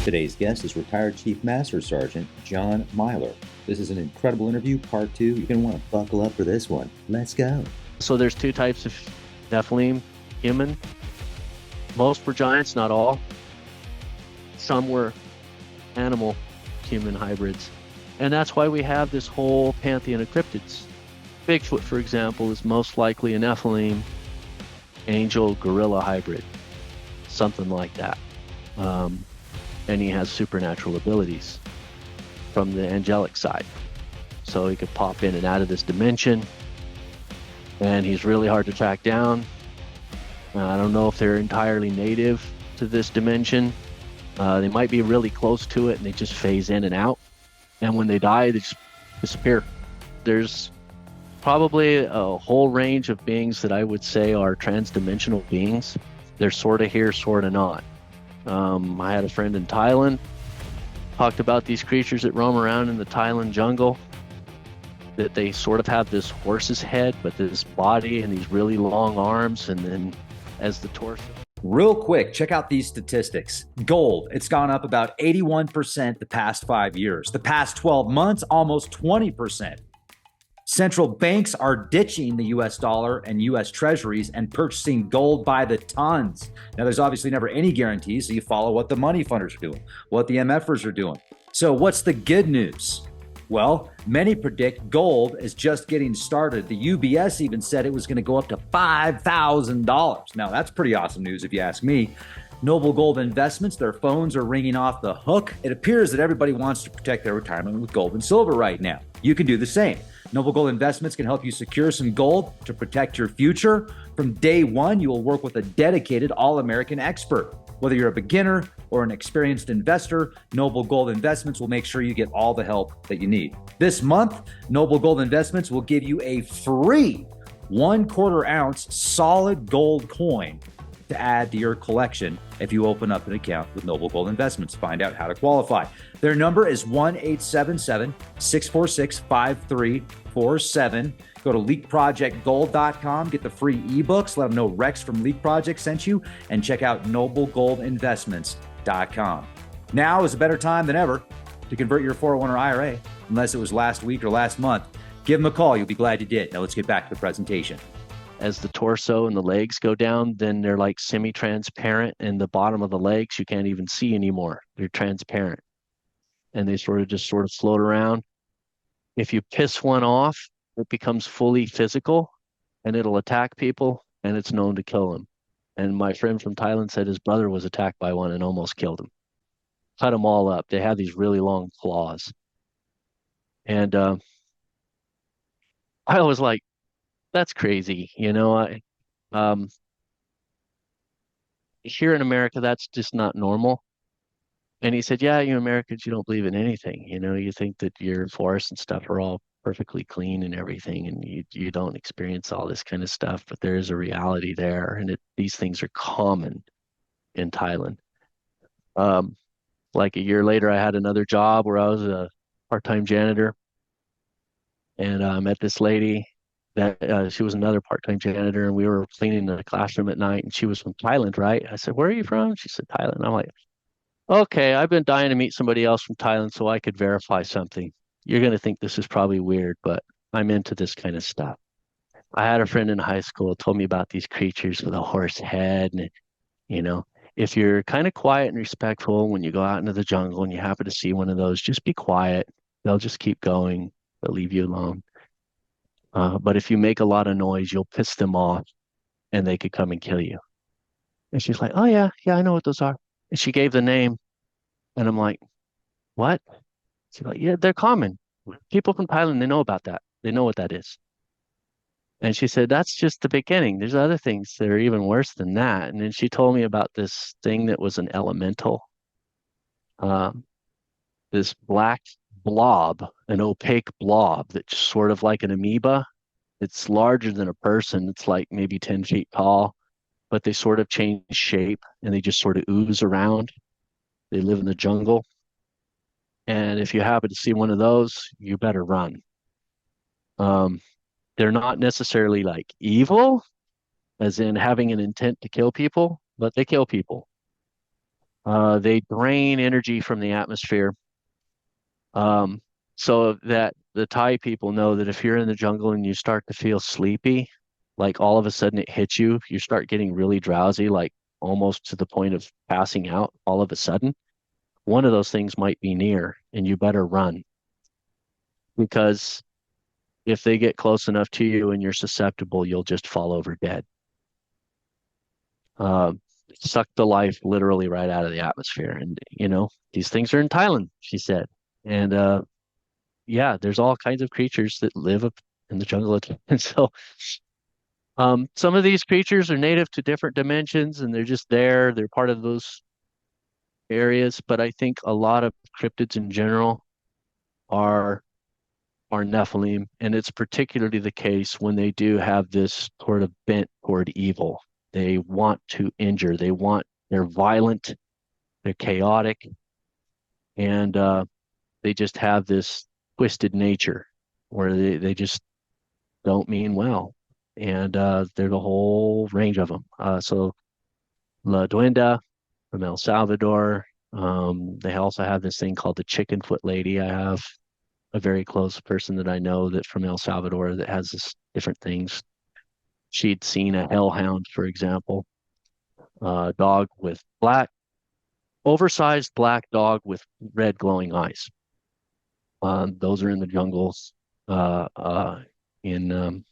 Today's guest is retired Chief Master Sergeant John Milor. This is an incredible interview, part 2. You're going to want to buckle up for this one. Let's go. So there's two types of Nephilim, human. Most were giants, not all. Some were animal human hybrids. And that's why we have this whole pantheon of cryptids. Bigfoot, for example, is most likely a Nephilim angel gorilla hybrid, something like that. And he has supernatural abilities from the angelic side. So he could pop in and out of this dimension, and he's really hard to track down. I don't know if they're entirely native to this dimension. They might be really close to it and they just phase in and out. And when they die, they just disappear. There's probably a whole range of beings that I would say are transdimensional beings. They're sort of here, sort of not. I had a friend in Thailand, talked about these creatures that roam around in the Thailand jungle, that they sort of have this horse's head, but this body and these really long arms, and then as the torso. Real quick, check out these statistics. Gold, it's gone up about 81% the past 5 years. The past 12 months, almost 20%. Central banks are ditching the US dollar and US treasuries and purchasing gold by the tons. Now, there's obviously never any guarantees, so you follow what the money funders are doing, what the MFers are doing. So what's the good news? Well, many predict gold is just getting started. The UBS even said it was going to go up to $5,000. Now, that's pretty awesome news if you ask me. Noble Gold Investments, their phones are ringing off the hook. It appears that everybody wants to protect their retirement with gold and silver right now. You can do the same. Noble Gold Investments can help you secure some gold to protect your future. From day one, you will work with a dedicated all-American expert. Whether you're a beginner or an experienced investor, Noble Gold Investments will make sure you get all the help that you need. This month, Noble Gold Investments will give you a free 1/4 ounce solid gold coin to add to your collection if you open up an account with Noble Gold Investments. Find out how to qualify. Their number is 1-877-646-5347. Go to leakprojectgold.com, get the free ebooks, let them know Rex from Leak Project sent you, and check out noblegoldinvestments.com. Now is a better time than ever to convert your 401 or IRA, unless it was last week or last month. Give them a call. You'll be glad you did. Now let's get back to the presentation. As the torso and the legs go down, then they're like semi-transparent, and the bottom of the legs you can't even see anymore. They're transparent, and they sort of float around. If you piss one off, it becomes fully physical, and it'll attack people, and it's known to kill them. And my friend from Thailand said his brother was attacked by one and almost killed him. Cut them all up. They have these really long claws. And I was like, that's crazy. Here in America, that's just not normal. And he said, yeah, you Americans, you don't believe in anything. You think that your forests and stuff are all perfectly clean and everything, and you don't experience all this kind of stuff, but there is a reality there, and these things are common in Thailand. Like a year later, I had another job where I was a part-time janitor, and I met this lady that she was another part-time janitor, and we were cleaning the classroom at night, and she was from Thailand, right? I said, where are you from? She said, Thailand. I'm like, okay, I've been dying to meet somebody else from Thailand so I could verify something. You're going to think this is probably weird, but I'm into this kind of stuff. I had a friend in high school who told me about these creatures with a horse head. And, if you're kind of quiet and respectful when you go out into the jungle and you happen to see one of those, just be quiet. They'll just keep going. They'll leave you alone. But if you make a lot of noise, you'll piss them off and they could come and kill you. And she's like, oh, yeah, I know what those are. And she gave the name. And I'm like, what? She's like, yeah, they're common. People from Thailand, they know about that. They know what that is. And she said, that's just the beginning. There's other things that are even worse than that. And then she told me about this thing that was an elemental, this black blob, an opaque blob that's sort of like an amoeba. It's larger than a person. It's like maybe 10 feet tall, but they sort of change shape and they just sort of ooze around. They live in the jungle. And if you happen to see one of those, you better run. They're not necessarily like evil, as in having an intent to kill people, but they kill people. They drain energy from the atmosphere, um, so that the Thai people know that if you're in the jungle and you start to feel sleepy, like all of a sudden it hits you, you start getting really drowsy, like almost to the point of passing out all of a sudden, one of those things might be near, and you better run because if they get close enough to you and you're susceptible, you'll just fall over dead. Uh, Suck the life literally right out of the atmosphere. And, these things are in Thailand, she said. And yeah, there's all kinds of creatures that live up in the jungle. And so some of these creatures are native to different dimensions and they're just there. They're part of those areas. But I think a lot of cryptids in general are are Nephilim, and it's particularly the case when they do have this sort of bent toward evil. They want to injure. They're violent, they're chaotic, and they just have this twisted nature where they just don't mean well. And there's a whole range of them. So La Duenda from El Salvador. They also have this thing called the chicken foot lady. I have a very close person that I know that from El Salvador that has this different things. She'd seen a hellhound, for example, a dog with oversized black dog with red glowing eyes. Those are in the jungles in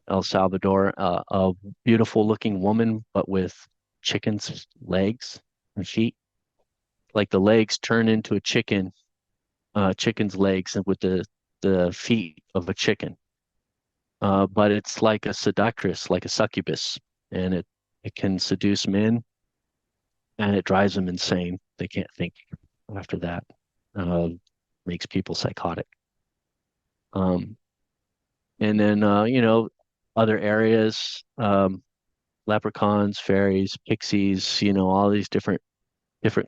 El Salvador. A beautiful looking woman, but with chicken's legs and feet. Like the legs turn into a chicken's legs with the feet of a chicken. But it's like a seductress, like a succubus, and it can seduce men, and it drives them insane. They can't think after that. Uh, Makes people psychotic. Um, and then other areas, leprechauns, fairies, pixies, all these different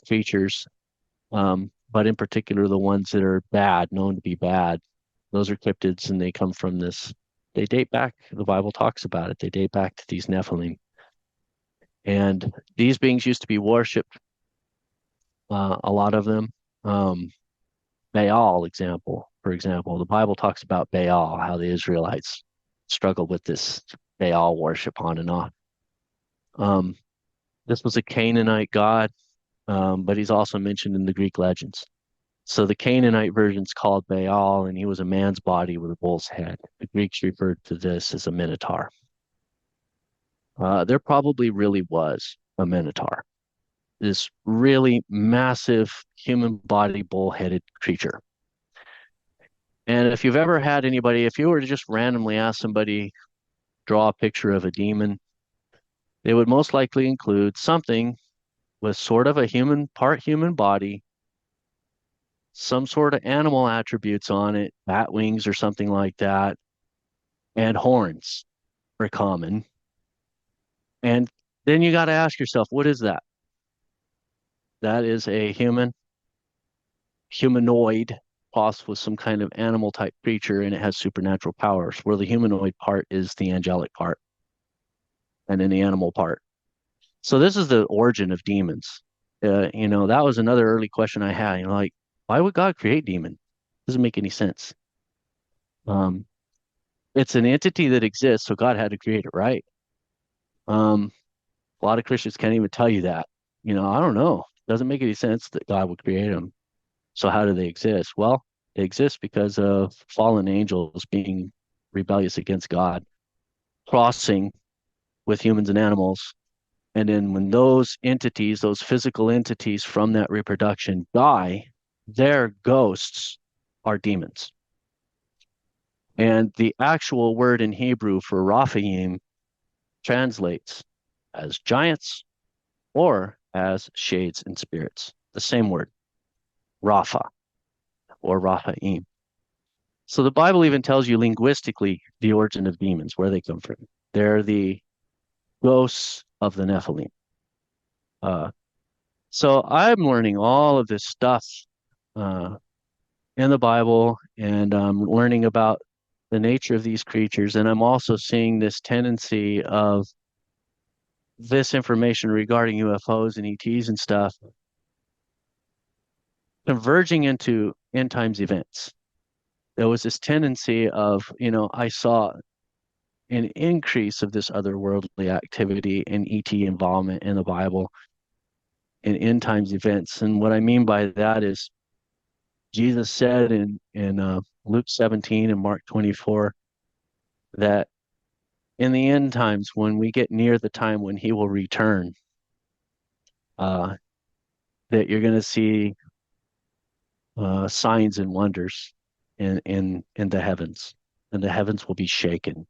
creatures. But in particular, the ones that are bad, known to be bad, those are cryptids, and they come from this. They date back. The Bible talks about it. They date back to these Nephilim, and these beings used to be worshipped. A lot of them. Baal, for example, the Bible talks about Baal, how the Israelites struggled with this Baal worship on and off. Um, this was a Canaanite god, but he's also mentioned in the Greek legends. So the Canaanite version's called Baal, and he was a man's body with a bull's head. The Greeks referred to this as a minotaur. There probably really was a minotaur, this really massive human body bull-headed creature. And if you've ever had anybody, if you were to just randomly ask somebody, draw a picture of a demon, they would most likely include something with sort of a part human body, some sort of animal attributes on it, bat wings or something like that, and horns are common. And then you got to ask yourself, what is that? That is a humanoid, possibly with some kind of animal type creature, and it has supernatural powers, where the humanoid part is the angelic part and then the animal part. So this is the origin of demons. That was another early question I had. Like, why would God create demon? Doesn't make any sense. It's an entity that exists, so God had to create it, right? A lot of Christians can't even tell you that. I don't know. It doesn't make any sense that God would create them. So how do they exist? Well, they exist because of fallen angels being rebellious against God, crossing with humans and animals. And then when those entities, those physical entities from that reproduction die, their ghosts are demons. And the actual word in Hebrew for Raphaim translates as giants or as shades and spirits. The same word, Rapha or Raphaim. So the Bible even tells you linguistically the origin of demons, where they come from. They're the ghosts of the Nephilim. So I'm learning all of this stuff in the Bible, and I'm learning about the nature of these creatures. And I'm also seeing this tendency of this information regarding UFOs and ETs and stuff converging into end times events. There was this tendency of, I saw an increase of this otherworldly activity and ET involvement in the Bible in end times events. And what I mean by that is Jesus said in Luke 17 and Mark 24 that in the end times, when we get near the time when he will return, uh, that you're going to see signs and wonders in the heavens, and the heavens will be shaken.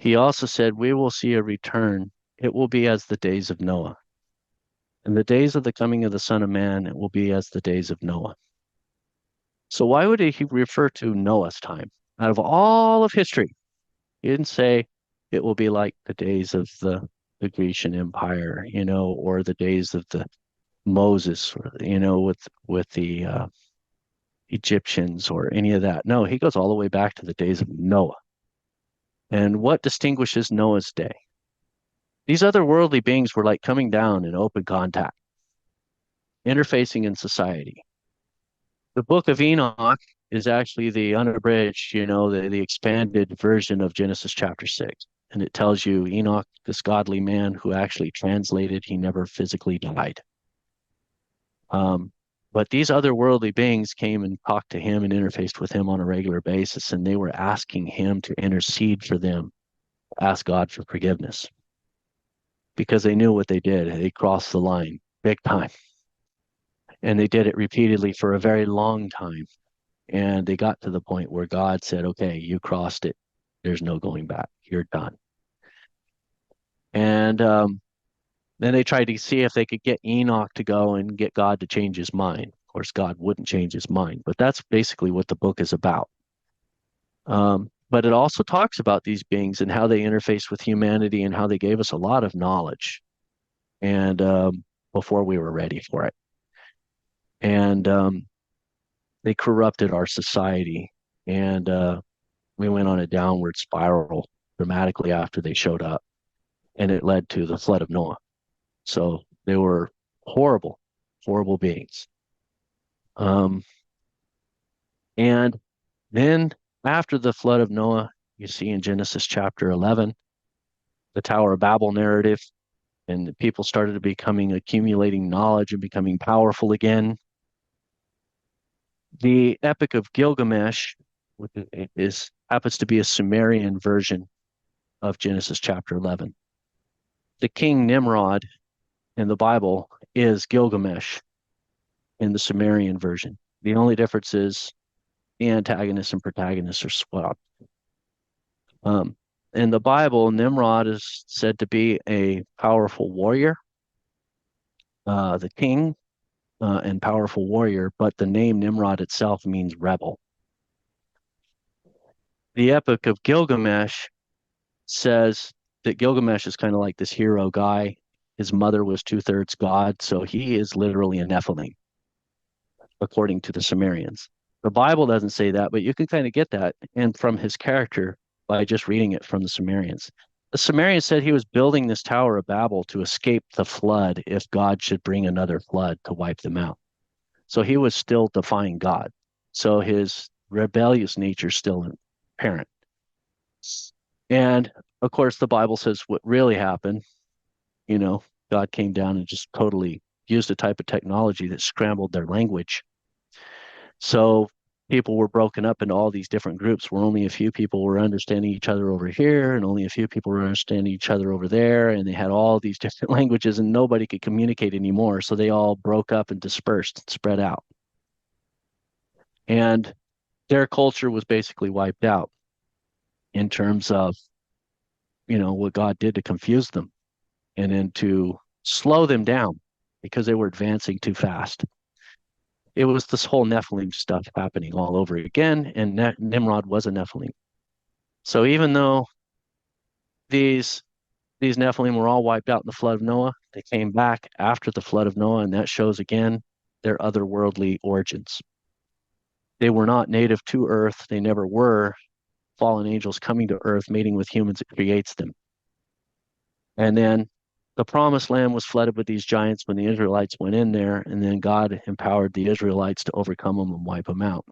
He also said, we will see a return. It will be as the days of Noah. And the days of the coming of the Son of Man, it will be as the days of Noah. So why would he refer to Noah's time? Out of all of history, he didn't say it will be like the days of the Grecian Empire, or the days of the Moses, with the Egyptians or any of that. No, he goes all the way back to the days of Noah. And what distinguishes Noah's day? These otherworldly beings were like coming down in open contact, interfacing in society. The book of Enoch is actually the unabridged, the expanded version of Genesis chapter 6. And it tells you Enoch, this godly man who actually translated, he never physically died. But these otherworldly beings came and talked to him and interfaced with him on a regular basis, and they were asking him to intercede for them, ask God for forgiveness, because they knew what they did. They crossed the line big time. And they did it repeatedly for a very long time. And they got to the point where God said, okay, you crossed it. There's no going back. You're done. And then they tried to see if they could get Enoch to go and get God to change his mind. Of course, God wouldn't change his mind, but that's basically what the book is about. But it also talks about these beings and how they interface with humanity and how they gave us a lot of knowledge and before we were ready for it. And they corrupted our society, and we went on a downward spiral dramatically after they showed up, and it led to the flood of Noah. So they were horrible, horrible beings. And then after the flood of Noah, you see in Genesis chapter 11, the Tower of Babel narrative, and the people started accumulating knowledge and becoming powerful again. The Epic of Gilgamesh happens to be a Sumerian version of Genesis chapter 11. The king Nimrod in the Bible is Gilgamesh in the Sumerian version. The only difference is the antagonists and protagonists are swapped. In the Bible, Nimrod is said to be a powerful warrior, the king and powerful warrior, but the name Nimrod itself means rebel. The Epic of Gilgamesh says that Gilgamesh is kind of like this hero guy. His mother was 2/3 God, so he is literally a Nephilim, according to the Sumerians. The Bible doesn't say that, but you can kind of get that and from his character by just reading it from the Sumerians. The Sumerians said he was building this Tower of Babel to escape the flood if God should bring another flood to wipe them out. So he was still defying God. So his rebellious nature is still apparent. And of course, the Bible says what really happened, God came down and just totally used a type of technology that scrambled their language. So people were broken up into all these different groups where only a few people were understanding each other over here and only a few people were understanding each other over there. And they had all these different languages and nobody could communicate anymore. So they all broke up and dispersed and spread out. And their culture was basically wiped out in terms of, what God did to confuse them and then to slow them down because they were advancing too fast. It was this whole Nephilim stuff happening all over again, and Nimrod was a Nephilim. So even though these Nephilim were all wiped out in the flood of Noah, they came back after the flood of Noah, and that shows again their otherworldly origins. They were not native to Earth. They never were fallen angels coming to Earth, mating with humans. It creates them. And then the promised land was flooded with these giants when the Israelites went in there, and then God empowered the Israelites to overcome them and wipe them out.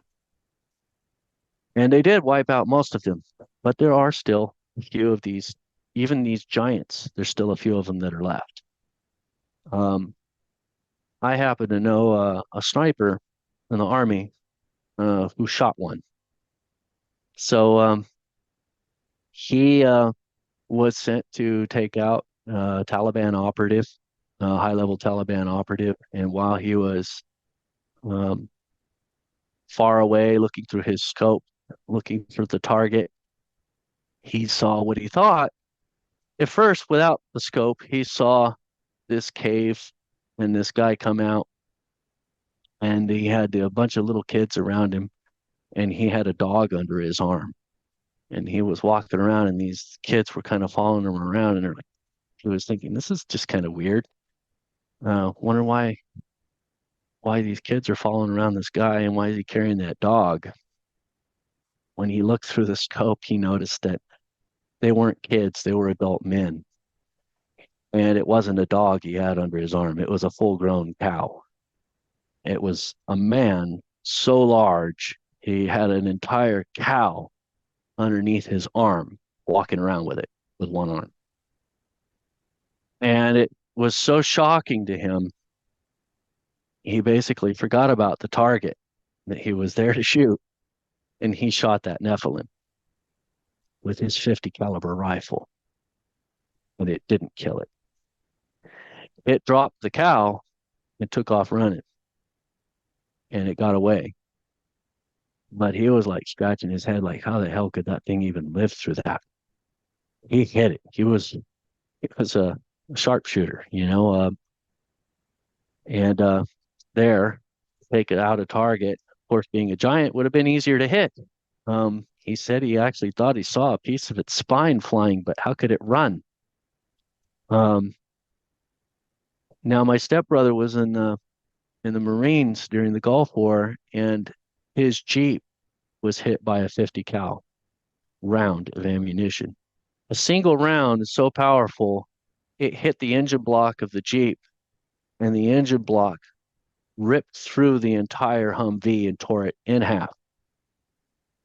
And they did wipe out most of them, but there are still a few of these, even these giants, there's still a few of them that are left. Um, I happen to know a sniper in the army who shot one. So he was sent to take out Taliban operative, high-level Taliban operative, and while he was um, far away, looking through his scope, looking for the target, he saw what he thought. At first, without the scope, he saw this cave and this guy come out, and he had a bunch of little kids around him, and he had a dog under his arm. And he was walking around, and these kids were kind of following him around, and he was thinking, this is just kind of weird. Wonder why these kids are following around this guy, and why is he carrying that dog? When he looked through the scope, he noticed that they weren't kids, they were adult men. And it wasn't a dog he had under his arm, it was a full-grown cow. It was a man so large, he had an entire cow underneath his arm, walking around with it with one arm. And it was so shocking to him, he basically forgot about the target that he was there to shoot, and he shot that Nephilim with his 50 caliber rifle, but it didn't kill it. It dropped the cow and took off running, and it got away. But he was like scratching his head, like, how the hell could that thing even live through that? He hit it. He was a sharpshooter, and there, take it out a target. Of course, being a giant would have been easier to hit. He said he actually thought he saw a piece of its spine flying, but how could it run? Um, Now my stepbrother was in the Marines during the Gulf War, and his Jeep was hit by a 50 cal round of ammunition. A single round is so powerful, it hit the engine block of the Jeep, and the engine block ripped through the entire Humvee and tore it in half.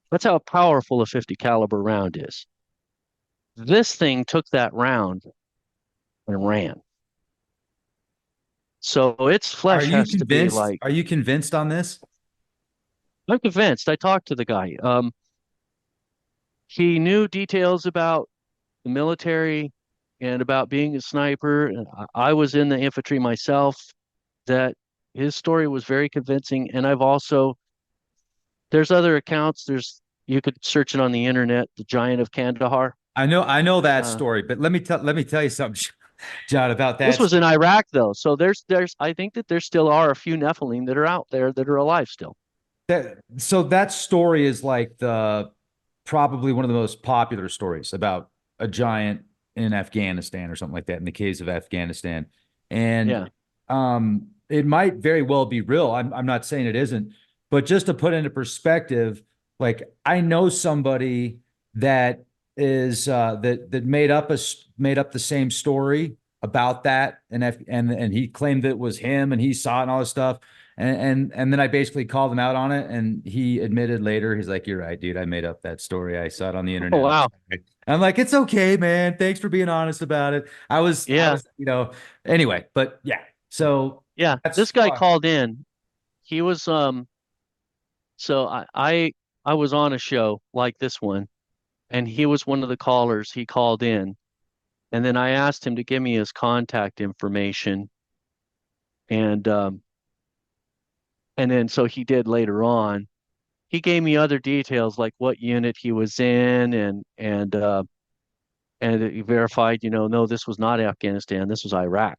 That's how powerful a 50 caliber round is. This thing took that round and ran. So its Are flesh you has to be convinced? like, Are you convinced on this? I'm convinced. I talked to the guy. He knew details about the military and about being a sniper. I was in the infantry myself. That his story was very convincing. And there's other accounts. You could search it on the internet, the Giant of Kandahar. I know that Uh, story, but let me tell you something, John, about this that. was in Iraq though. So I think that there still are a few Nephilim that are out there that are alive still. That story is like the probably one of the most popular stories about a giant in Afghanistan or something like that in the caves of Afghanistan. Yeah. And it might very well be real. I'm not saying it isn't, but just to put into perspective, like I know somebody that is that made up the same story about that, and he claimed that it was him and he saw it and all this stuff. And then I basically called him out on it, and he admitted later, he's like, "You're right, dude. I made up that story. I saw it on the Oh internet." wow. I'm like, "It's okay, man. Thanks for being honest about it." I Yeah. was, anyway, but yeah. So Yeah. that's This guy fun. called in. He was so I was on a show like this one, and he was one of the callers. He called in, and then I asked him to give me his contact information, and then so he did later on. He gave me other details like what unit he was in, and he verified, no, this was not Afghanistan, this was Iraq,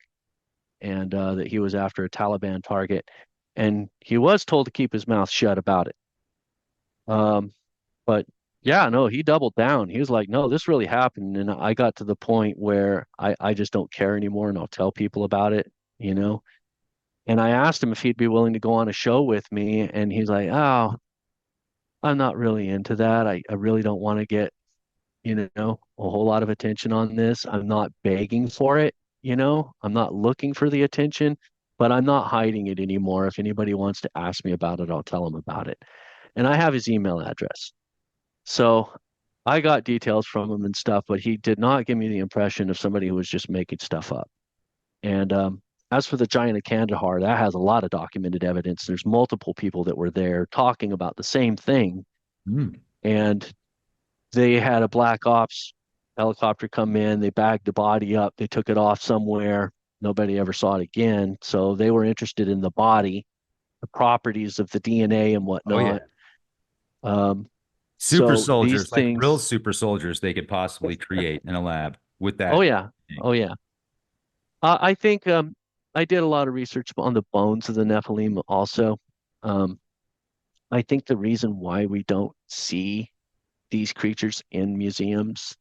and that he was after a Taliban target, and he was told to keep his mouth shut about it. Um, but yeah, no, he doubled down. He was like, no, this really happened. And I got to the point where I just don't care anymore, and I'll tell people about it, you know? And I asked him if he'd be willing to go on a show with me. And he's like, oh, I'm not really into that. I really don't want to get a whole lot of attention on this. I'm not begging for it, I'm not looking for the attention, but I'm not hiding it anymore. If anybody wants to ask me about it, I'll tell them about it. And I have his email address. So I got details from him and stuff, but he did not give me the impression of somebody who was just making stuff up. And as for the giant of Kandahar, that has a lot of documented evidence. There's multiple people that were there talking about the same thing. Mm. And they had a black ops helicopter come in. They bagged the body up. They took it off somewhere. Nobody ever saw it again. So they were interested in the body, the properties of the DNA and Oh yeah. whatnot. Um, Super so these soldiers, like real things, super soldiers they could possibly create in a lab with oh that yeah, thing. oh yeah. I think I did a lot of research on the bones of the Nephilim also. Um, I think the reason why we don't see these creatures in museums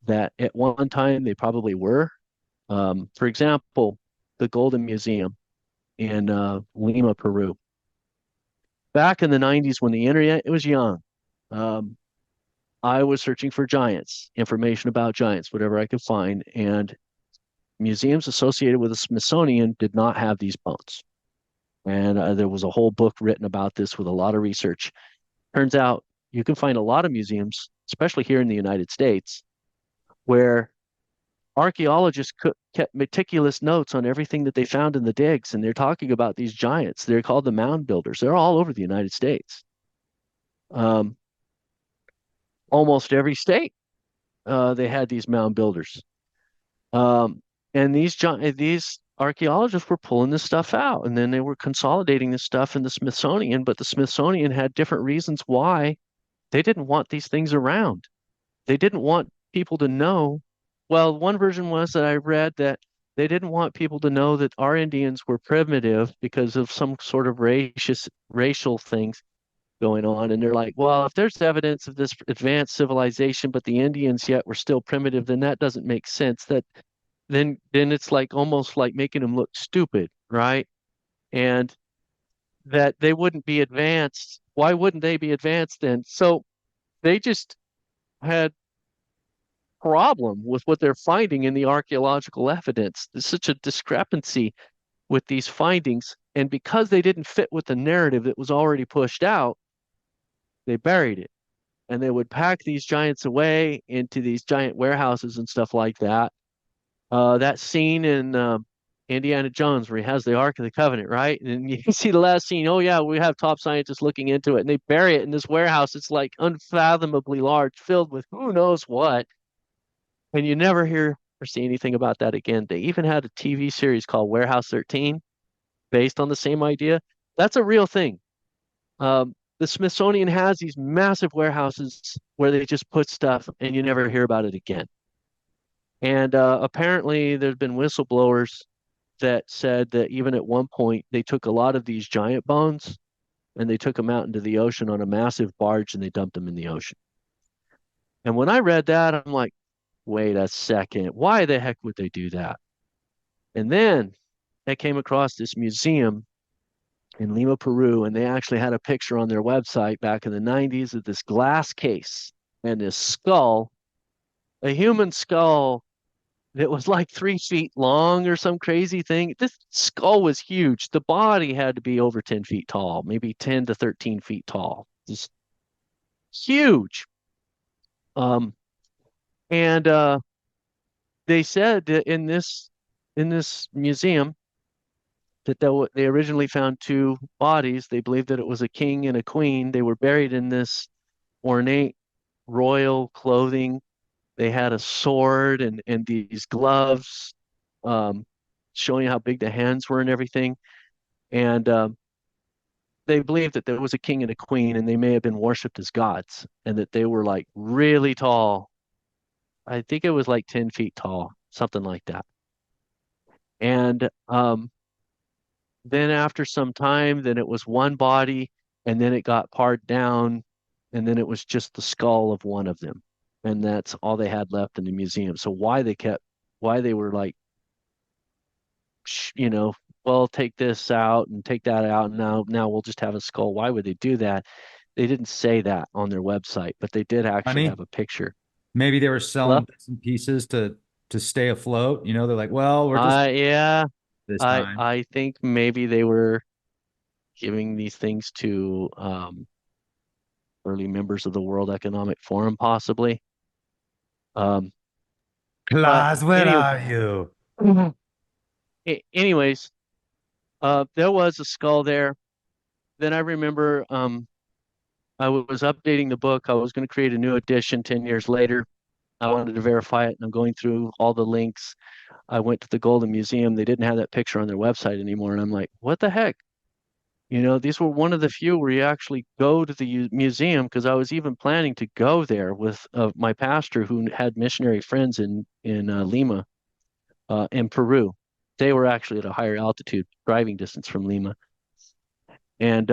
that at one time they probably were. For example, the Golden Museum in Lima, Peru. Back in the 90s when the internet it was young, um, I was searching for giants, information about giants, whatever I could find, and museums associated with the Smithsonian did not have these bones. And there was a whole book written about this with a lot of research. Turns out you can find a lot of museums, especially here in the United States, where archaeologists kept meticulous notes on everything that they found in the digs. And they're talking about these giants. They're called the mound builders. They're all over the United States. Um, Almost every state, they had these mound builders. Um, and these archaeologists were pulling this stuff out, and then they were consolidating this stuff in the Smithsonian. But the Smithsonian had different reasons why they didn't want these things around. They didn't want people to know. Well, one version was that I read that they didn't want people to know that our Indians were primitive because of some sort of racial things going on. And they're like, well, if there's evidence of this advanced civilization, but the Indians yet were still primitive, then that doesn't make sense. That then it's like almost like making them look stupid, right? And that they wouldn't be advanced. Why wouldn't they be advanced then? So they just had problem with what they're finding in the archaeological evidence. There's such a discrepancy with these findings. And because they didn't fit with the narrative that was already pushed out, they buried it. And they would pack these giants away into these giant warehouses and stuff like that. That scene in Indiana Jones where he has the Ark of the Covenant, right? And you see the last scene. Oh yeah, we have top scientists looking into it, and they bury it in this warehouse. It's like unfathomably large, filled with who knows what. And you never hear or see anything about that again. They even had a TV series called Warehouse 13 based on the same idea. That's a real thing. The Smithsonian has these massive warehouses where they just put stuff and you never hear about it again. And apparently, there's been whistleblowers that said that even at one point, they took a lot of these giant bones and they took them out into the ocean on a massive barge and they dumped them in the ocean. And when I read that, I'm like, wait a second, why the heck would they do that? And then I came across this museum in Lima, Peru, and they actually had a picture on their website back in the 90s of this glass case and this skull, a human skull that was like 3 feet long or some crazy thing. This skull was huge. The body had to be over 10 feet tall, maybe 10 to 13 feet tall. Just huge. Um, and they said that in this museum that they originally found two bodies. They believed that it was a king and a queen. They were buried in this ornate royal clothing. They had a sword and these gloves, um, showing how big the hands were and everything. And they believed that there was a king and a queen, and they may have been worshipped as gods, and that they were like really tall. I think it was like 10 feet tall, something like that. And then after some time, then it was one body, and then it got pared down, and then it was just the skull of one of them. And that's all they had left in the museum. So why they were like, you know, well, take this out and take that out, and now we'll just have a skull. Why would they do that? They didn't say that on their website, but they did actually Honey, have a picture. Maybe they were selling Well, bits and pieces to stay afloat. They're like, well, we're just yeah, this time. I think maybe they were giving these things to early members of the World Economic Forum, possibly. Um, but Claus, where anyway, are you? anyways, there was a skull there. Then I remember I was updating the book. I was going to create a new edition 10 years later. I wanted to verify it, and I'm going through all the links. I went to the Golden Museum. They didn't have that picture on their website anymore. And I'm like, what the heck? These were one of the few where you actually go to the museum, because I was even planning to go there with my pastor who had missionary friends in Lima, in Peru. They were actually at a higher altitude, driving distance from Lima. And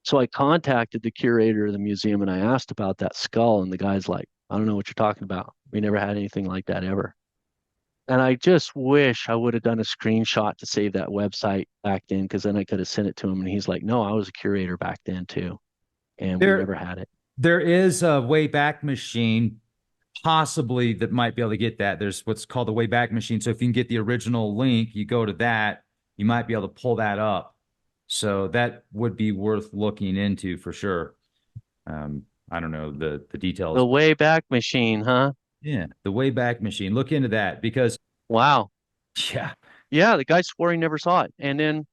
so I contacted the curator of the museum and I asked about that skull, and the guy's like, I don't know what you're talking about. We never had anything like that ever. And I just wish I would have done a screenshot to save that website back then, because then I could have sent it to him. And he's like, no, I was a curator back then too. And we There, never had it. there is a Wayback Machine, possibly, that might be able to get that. There's what's called the Wayback Machine. So if you can get the original link, you go to that, you might be able to pull that up. So that would be worth looking into for sure. I don't know the The details. Wayback Machine, huh? Yeah, the Wayback Machine. Look into that because Wow. yeah, Yeah, the guy swore he never saw it. And then,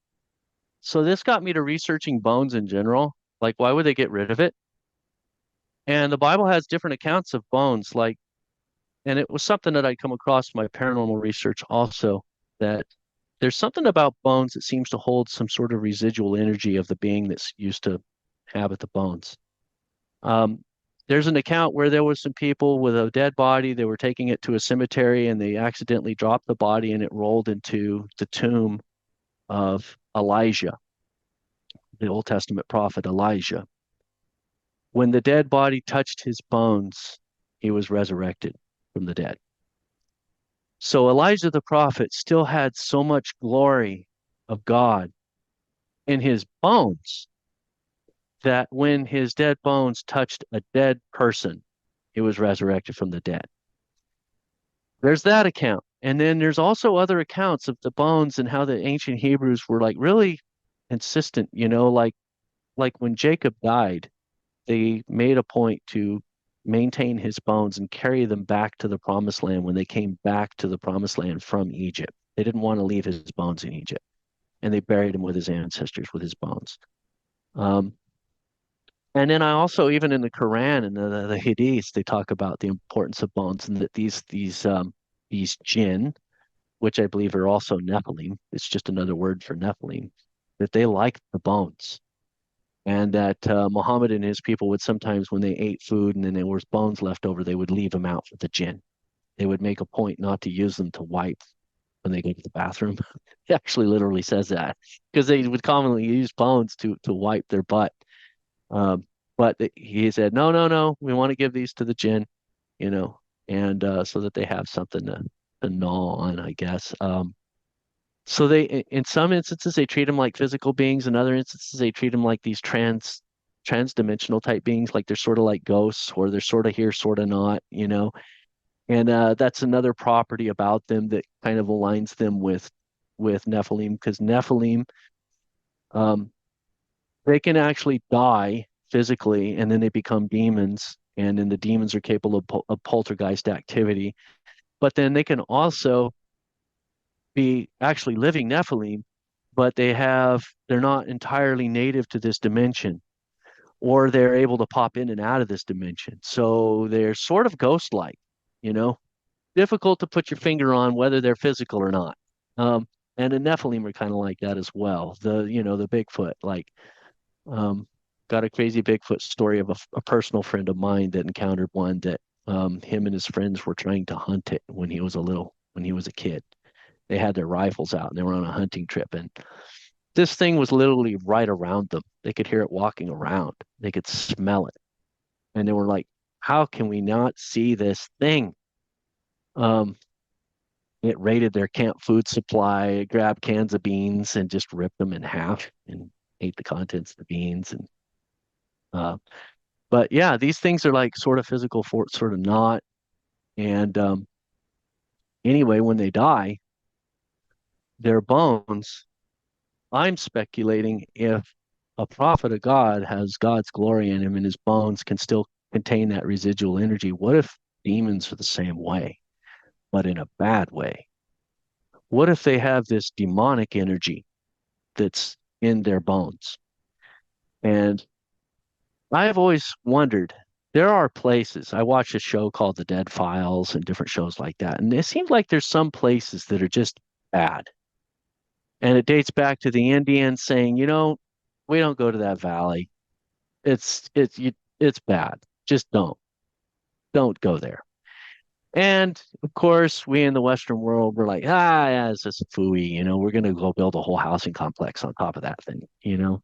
so this got me to researching bones in general. Like, why would they get rid of it? And the Bible has different accounts of bones, like, and it was something that I'd come across in my paranormal research also, that there's something about bones that seems to hold some sort of residual energy of the being that's used to inhabit the bones. Um, there's an account where there was some people with a dead body. They were taking it to a cemetery and they accidentally dropped the body and it rolled into the tomb of Elijah, the Old Testament prophet Elijah. When the dead body touched his bones, he was resurrected from the dead. So Elijah the prophet still had so much glory of God in his bones that when his dead bones touched a dead person, he was resurrected from the dead. There's that account. And then there's also other accounts of the bones and how the ancient Hebrews were like really insistent, like when Jacob died, they made a point to maintain his bones and carry them back to the promised land when they came back to the promised land from Egypt. They didn't want to leave his bones in Egypt, and they buried him with his ancestors, with his bones. Um, and then I also, even in the Quran and the Hadiths, they talk about the importance of bones, and that these jinn, which I believe are also Nephilim, it's just another word for Nephilim, that they like the bones. And that Muhammad and his people would sometimes, when they ate food and then there was bones left over, they would leave them out for the jinn. They would make a point not to use them to wipe when they go to the bathroom. It actually literally says that, because they would commonly use bones to wipe their butt. Um, but he said, no, no, no, we want to give these to the jinn, you know, and so that they have something to gnaw on, I guess. So in some instances, they treat them like physical beings. In other instances, they treat them like these transdimensional type beings, like they're sort of like ghosts, or they're sort of here, sort of not, you know. And that's another property about them that kind of aligns them with Nephilim, because Nephilim, um, they can actually die physically, and then they become demons, and then the demons are capable of poltergeist activity. But then they can also be actually living Nephilim, but they're not entirely native to this dimension, or they're able to pop in and out of this dimension. So they're sort of ghost-like, you know, difficult to put your finger on whether they're physical or not. And the Nephilim are kind of like that as well. The Bigfoot, like, um, got a crazy Bigfoot story of a personal friend of mine that encountered one that him and his friends were trying to hunt it when he was a kid. They had their rifles out and they were on a hunting trip, and this thing was literally right around them. They could hear it walking around. They could smell it. And they were like, how can we not see this thing? Um, it raided their camp food supply, grabbed cans of beans and just ripped them in half and ate the contents of the beans. And uh, But yeah, these things are like sort of physical, sort of not. And anyway, when they die, their bones, I'm speculating if a prophet of God has God's glory in him and his bones can still contain that residual energy. What if demons are the same way, but in a bad way? What if they have this demonic energy that's in their bones? And I've always wondered, there are places, I watch a show called The Dead Files and different shows like that, and it seems like there's some places that are just bad. And it dates back to the Indians saying, we don't go to that valley. It's bad. Just don't go there. And of course, we in the Western world were like, yeah, it's just fooey. We're gonna go build a whole housing complex on top of that thing. And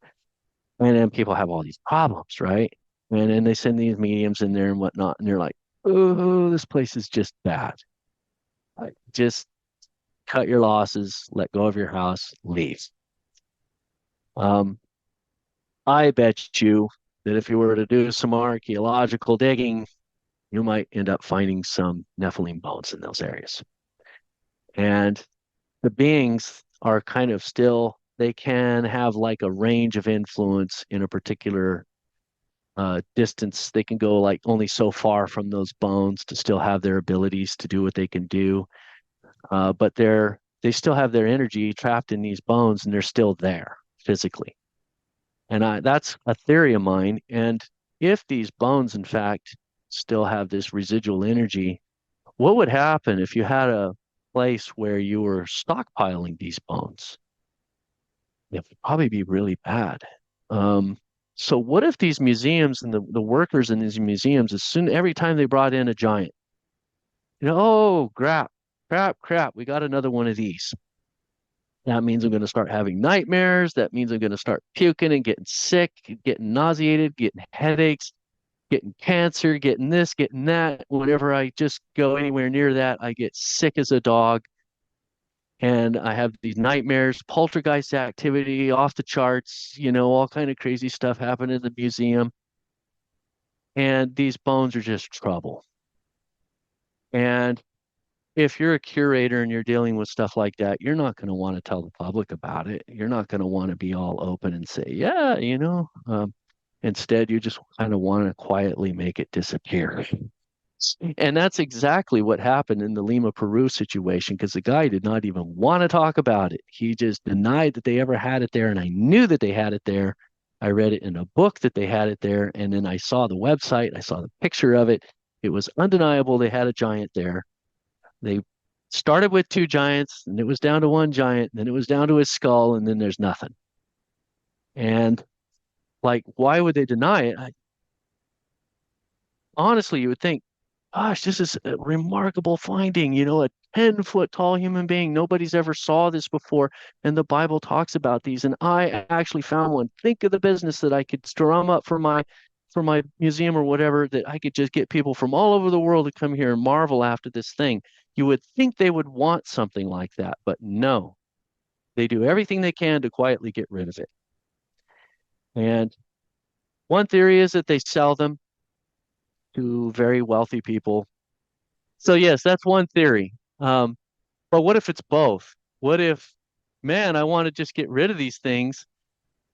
then people have all these problems, right? And then they send these mediums in there and whatnot, and they're like, oh, this place is just bad. Like, just cut your losses, let go of your house, leave. Um, I bet you that if you were to do some archaeological digging, you might end up finding some Nephilim bones in those areas. And the beings are kind of still, they can have like a range of influence in a particular distance. They can go like only so far from those bones to still have their abilities to do what they can do. But they still have their energy trapped in these bones and they're still there physically. And that's a theory of mine. And if these bones, in fact, still have this residual energy, what would happen if you had a place where you were stockpiling these bones? It would probably be really bad. So what if these museums and the workers in these museums, every time they brought in a giant, oh, crap, we got another one of these. That means I'm going to start having nightmares. That means I'm going to start puking and getting sick, getting nauseated, getting headaches, getting cancer, getting this, getting that. Whenever I just go anywhere near that, I get sick as a dog. And I have these nightmares, poltergeist activity off the charts, all kind of crazy stuff happen in the museum. And these bones are just trouble. And if you're a curator and you're dealing with stuff like that, you're not going to want to tell the public about it. You're not going to want to be all open and say, yeah, instead, you just kind of want to quietly make it disappear. And that's exactly what happened in the Lima, Peru situation, because the guy did not even want to talk about it. He just denied that they ever had it there. And I knew that they had it there. I read it in a book that they had it there. And then I saw the website. I saw the picture of it. It was undeniable they had a giant there. They started with two giants, and it was down to one giant, and then it was down to his skull, and then there's nothing. And like, why would they deny it? Honestly, you would think, gosh, this is a remarkable finding, a 10-foot tall human being. Nobody's ever saw this before. And the Bible talks about these. And I actually found one. Think of the business that I could drum up for my museum or whatever, that I could just get people from all over the world to come here and marvel after this thing. You would think they would want something like that, but no. They do everything they can to quietly get rid of it. And one theory is that they sell them to very wealthy people. So yes, that's one theory. But what if it's both? What if, man, I want to just get rid of these things.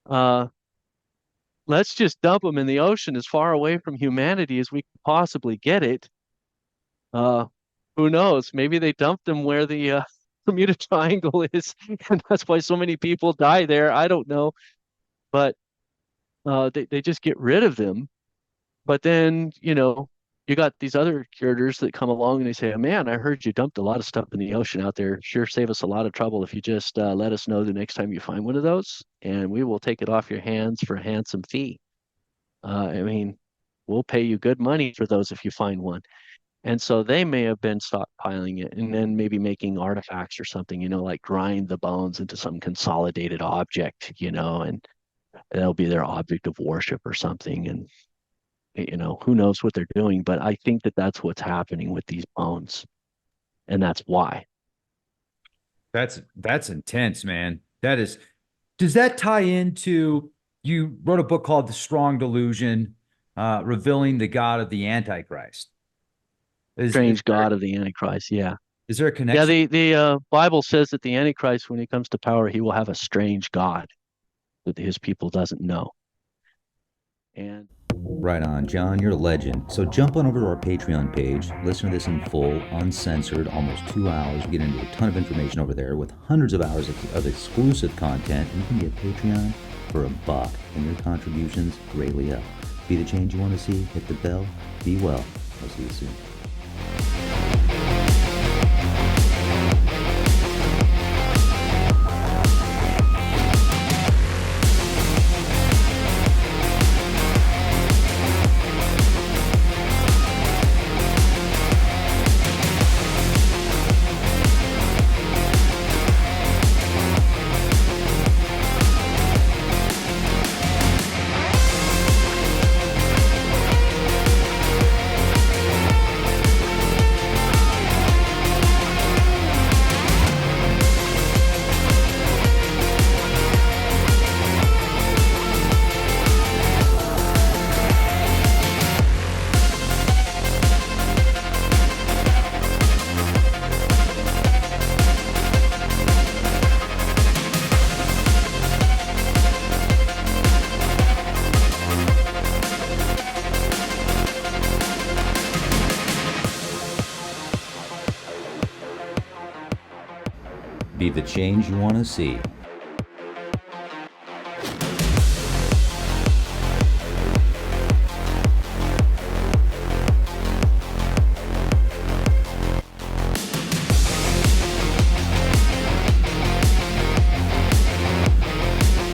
Let's just dump them in the ocean as far away from humanity as we could possibly get it. Who knows? Maybe they dumped them where the Bermuda Triangle is, and that's why so many people die there. I don't know. But they just get rid of them. But then, you got these other curators that come along and they say, man, I heard you dumped a lot of stuff in the ocean out there. Sure, save us a lot of trouble if you just let us know the next time you find one of those, and we will take it off your hands for a handsome fee. We'll pay you good money for those if you find one. And so they may have been stockpiling it and then maybe making artifacts or something, like grind the bones into some consolidated object, and that'll be their object of worship or something. And who knows what they're doing, but I think that that's what's happening with these bones, and that's why. That's intense, man. Does that tie into, you wrote a book called The Strong Delusion. revealing the God of the Antichrist. Strange God of the Antichrist. Yeah. Is there a Yeah. connection? The Bible says that the Antichrist, when he comes to power, he will have a strange God that his people doesn't know. And Right on, John. You're a legend. So jump on over to our Patreon page. Listen to this in full, uncensored, almost 2 hours. We get into a ton of information over there with hundreds of hours of exclusive content. You can get Patreon for $1, and your contributions greatly help. Be the change you want to see. Hit the bell. Be well. I'll see you soon. Be the change you want to see.